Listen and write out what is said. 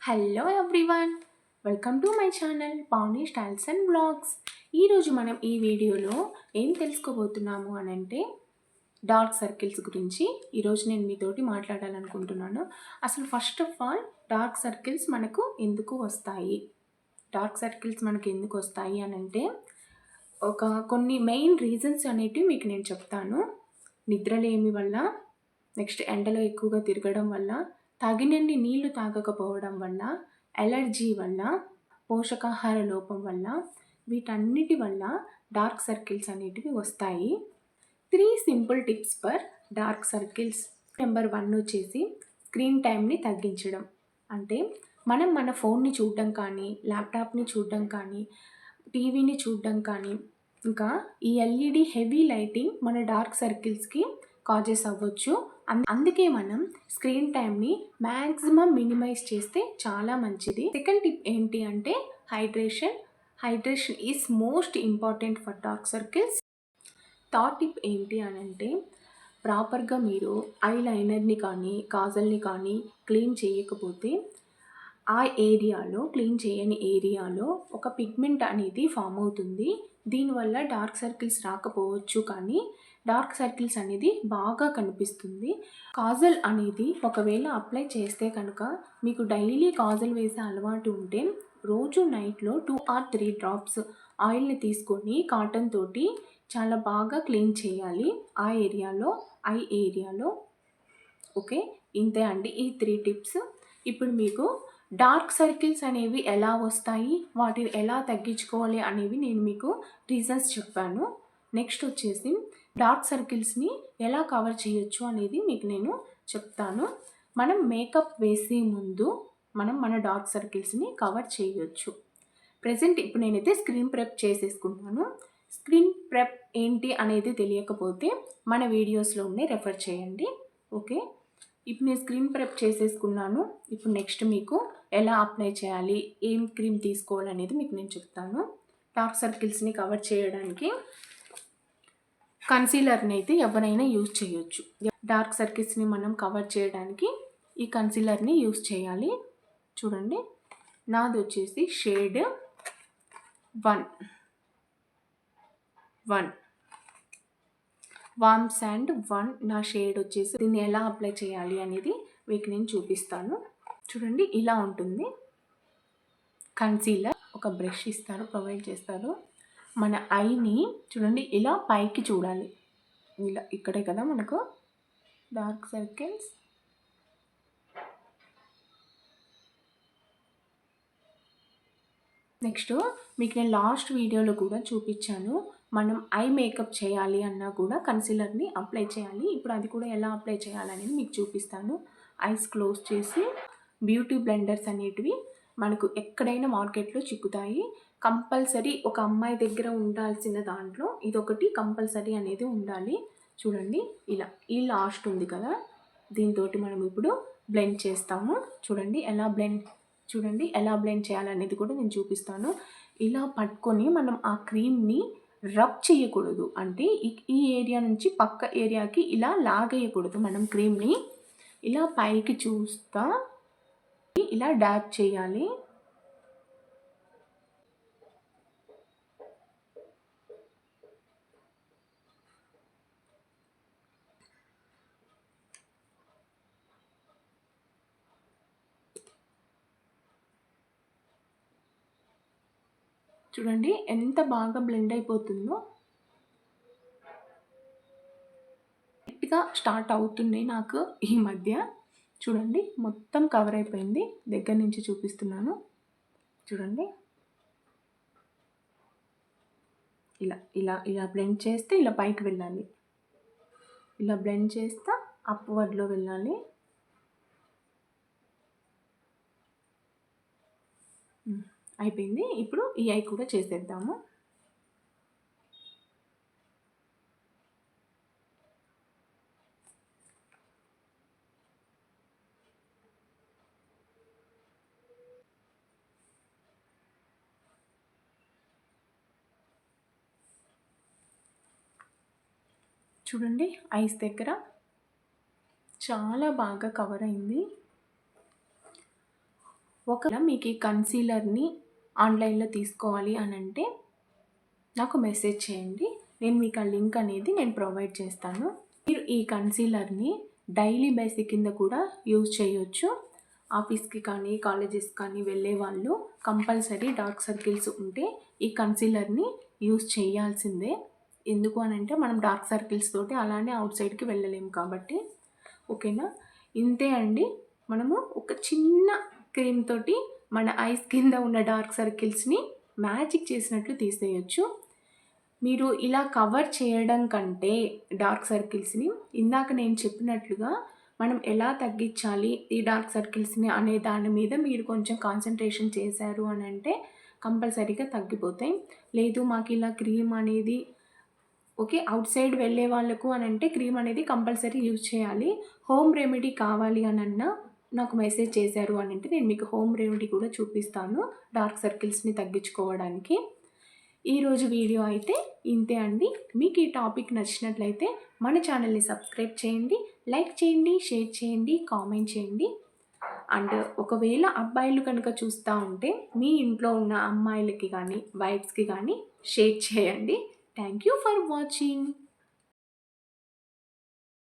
Hello everyone, welcome to my channel Pavani styles and blogs. ఈరోజు మనం ఈ వీడియోలో ఏం తెలుసుకోబోతున్నాము అని అంటే డార్క్ సర్కిల్స్ గురించి ఈరోజు నేను మీతోటి మాట్లాడాలనుకుంటున్నాను. అసలు first of all dark circles మనకు ఎందుకు వస్తాయి అని అంటే కొన్ని మెయిన్ రీజన్స్ అనేటివి మీకు నేను చెప్తాను. నిద్రలేమి వల్ల, నెక్స్ట్ ఎండలో ఎక్కువగా తిరగడం వల్ల, తగినన్ని నీళ్లు తాగకపోవడం వల్ల, ఎలర్జీ వల్ల, పోషకాహార లోపం వల్ల, వీటన్నిటి వల్ల డార్క్ సర్కిల్స్ అనేటివి వస్తాయి. 3 simple tips for dark circles. Number 1 వచ్చేసి స్క్రీన్ టైంని తగ్గించడం. అంటే మనం మన ఫోన్ని చూడడం కానీ, ల్యాప్టాప్ని చూడడం కానీ, టీవీని చూడడం కానీ, ఇంకా ఈ ఎల్ఈడి హెవీ లైటింగ్ మన డార్క్ సర్కిల్స్కి కాజెస్ అవ్వచ్చు. అందుకే మనం స్క్రీన్ టైంని మ్యాక్సిమం మినిమైజ్ చేస్తే చాలా మంచిది. సెకండ్ టిప్ ఏంటి అంటే hydration is most important for dark circles. Third tip ఏంటి అని అంటే ప్రాపర్గా మీరు ఐ లైనర్ని కానీ కాజల్ని కానీ క్లీన్ చేయకపోతే ఆ క్లీన్ చేయని ఏరియాలో ఒక పిగ్మెంట్ అనేది ఫామ్ అవుతుంది. దీనివల్ల డార్క్ సర్కిల్స్ రాకపోవచ్చు, కానీ డార్క్ సర్కిల్స్ అనేది బాగా కనిపిస్తుంది. కాజల్ అనేది ఒకవేళ అప్లై చేస్తే కనుక మీకు డైలీ కాజల్ వేసే అలవాటు ఉంటే రోజు నైట్లో 2 or 3 డ్రాప్స్ ఆయిల్ని తీసుకొని కాటన్ తోటి చాలా బాగా క్లీన్ చేయాలి ఐ ఏరియాలో. ఓకే, ఇంతే అండి ఈ 3 టిప్స్. ఇప్పుడు మీకు డార్క్ సర్కిల్స్ అనేవి ఎలా వస్తాయి, వాటిని ఎలా తగ్గించుకోవాలి అనేవి నేను మీకు రీజన్స్ చెప్పాను. నెక్స్ట్ వచ్చేసి డార్క్ సర్కిల్స్ని ఎలా కవర్ చేయొచ్చు అనేది మీకు నేను చెప్తాను. మనం మేకప్ వేసే ముందు మనం మన డార్క్ సర్కిల్స్ని కవర్ చేయొచ్చు. ప్రజెంట్ ఇప్పుడు నేనైతే స్క్రీన్ ప్రెప్ చేసేసుకున్నాను. స్క్రీన్ ప్రెప్ ఏంటి అనేది తెలియకపోతే మన వీడియోస్లో ఉన్నాయి, రెఫర్ చేయండి. ఓకే, ఇప్పుడు నేను స్క్రీన్ ప్రెప్ చేసేసుకున్నాను. ఇప్పుడు నెక్స్ట్ మీకు ఎలా అప్లై చేయాలి, ఏం క్రీమ్ తీసుకోవాలనేది మీకు నేను చెప్తాను. డార్క్ సర్కిల్స్ని కవర్ చేయడానికి కన్సీలర్ని అయితే ఎవరైనా యూజ్ చేయొచ్చు. డార్క్ సర్కిల్స్ని మనం కవర్ చేయడానికి ఈ కన్సీలర్ని యూజ్ చేయాలి. చూడండి, నాది వచ్చేసి షేడ్ 1 వార్మ్ శాండ్ 1 నా షేడ్ వచ్చేసి. దీన్ని ఎలా అప్లై చేయాలి అనేది మీకు నేను చూపిస్తాను. చూడండి, ఇలా ఉంటుంది కన్సీలర్. ఒక బ్రష్ ప్రొవైడ్ చేస్తారు. మన ఐని చూడండి ఇలా పైకి చూడాలి. ఇలా ఇక్కడే కదా మనకు డార్క్ సర్కిల్స్. నెక్స్ట్ మీకు నేను లాస్ట్ వీడియోలో కూడా చూపించాను, మనం ఐ మేకప్ చేయాలి అన్నా కూడా కన్సీలర్ని అప్లై చేయాలి. ఇప్పుడు అది కూడా ఎలా అప్లై చేయాలనేది మీకు చూపిస్తాను. ఐస్ క్లోజ్ చేసి బ్యూటీ బ్లెండర్స్ అనేటివి మనకు ఎక్కడైనా మార్కెట్లో చిక్కుతాయి. కంపల్సరీ ఒక అమ్మాయి దగ్గర ఉండాల్సిన దాంట్లో ఇదొకటి కంపల్సరీ అనేది ఉండాలి. చూడండి, ఇలా ఈ లాస్ట్ ఉంది కదా, దీంతో మనం ఇప్పుడు బ్లెండ్ చేస్తాము. చూడండి ఎలా బ్లెండ్ చేయాలనేది కూడా నేను చూపిస్తాను. ఇలా పట్టుకొని మనం ఆ క్రీమ్ని రబ్ చేయకూడదు, అంటే ఈ ఏరియా నుంచి పక్క ఏరియాకి ఇలా లాగేయకూడదు. మనం క్రీమ్ని ఇలా పైకి చూస్తా ఇలా డాబ్ చేయాలి. చూడండి ఎంత బాగా బ్లెండ్ అయిపోతుందో. గట్టిగా స్టార్ట్ అవుతుంది నాకు ఈ మధ్య. చూడండి మొత్తం కవర్ అయిపోయింది. దగ్గర నుంచి చూపిస్తున్నాను. చూడండి, ఇలా ఇలా ఇలా బ్లెండ్ చేస్తే ఇలా పైకి వెళ్ళాలి. ఇలా బ్లెండ్ చేస్తే అప్వర్డ్లో వెళ్ళాలి. అయిపోయింది. ఇప్పుడు ఈ ఐ కూడా చేసేద్దాము. చూడండి, ఐస్ దగ్గర చాలా బాగా కవర్ అయింది. ఒకవేళ మీకు ఈ కన్సీలర్‌ని ఆన్‌లైన్‌లో తీసుకోవాలి అనంటే నాకు మెసేజ్ చేయండి. నేను మీకు ఆ లింక్ అనేది ప్రొవైడ్ చేస్తాను. మీరు ఈ కన్సీలర్‌ని డైలీ బేసిక్ కింద కూడా యూజ్ చేయొచ్చు. ఆఫీస్‌కి కానీ, కాలేజెస్‌కి కానీ వెళ్ళేవాళ్ళు కంపల్సరీ డార్క్ సర్కిల్స్ ఉంటే ఈ కన్సీలర్‌ని యూజ్ చేయాల్సిందే. ఎందుకు అనంటే మనం డార్క్ సర్కిల్స్ తోటి అలానే ఔట్ సైడ్‌కి వెళ్ళలేము కాబట్టి. ఓకేనా? ఇంతే అండి. మనము ఒక చిన్న క్రీమ్ తోటి మన ఐస్ కింద ఉన్న డార్క్ సర్కిల్స్‌ని మ్యాజిక్ చేసినట్లు తీసేయొచ్చు. మీరు ఇలా కవర్ చేయడం కంటే డార్క్ సర్కిల్స్‌ని ఇందాక నేను చెప్పినట్లుగా మనం ఎలా తగ్గించాలి ఈ డార్క్ సర్కిల్స్‌ని అనే దాని మీద మీరు కొంచెం కాన్సంట్రేషన్ చేశారు అనంటే కంపల్సరీగా తగ్గిపోతాయి. లేదు మాకిలా క్రీమ్ అనేది ఓకే. ఔట్ సైడ్ వెళ్ళే వాళ్ళకు అనంటే క్రీమ్ అనేది కంపల్సరీ యూజ్ చేయాలి. హోమ్ రెమెడీ కావాలి అనన్నా నాకు మెసేజ్ చేశారు అనంటే నేను మీకు హోమ్ రెమెడీ కూడా చూపిస్తాను డార్క్ సర్కిల్స్‌ని తగ్గించుకోవడానికి. ఈరోజు వీడియో అయితే ఇంతే అండి. మీకు ఈ టాపిక్ నచ్చినట్లయితే మన ఛానల్‌ని సబ్స్క్రైబ్ చేయండి, లైక్ చేయండి, షేర్ చేయండి, కామెంట్ చేయండి. అండ్ ఒకవేళ అబ్బాయిలు కనుక చూస్తా ఉంటే మీ ఇంట్లో ఉన్న అమ్మాయిలకి కానీ, వైఫ్స్‌కి కానీ షేర్ చేయండి. Thank you for watching.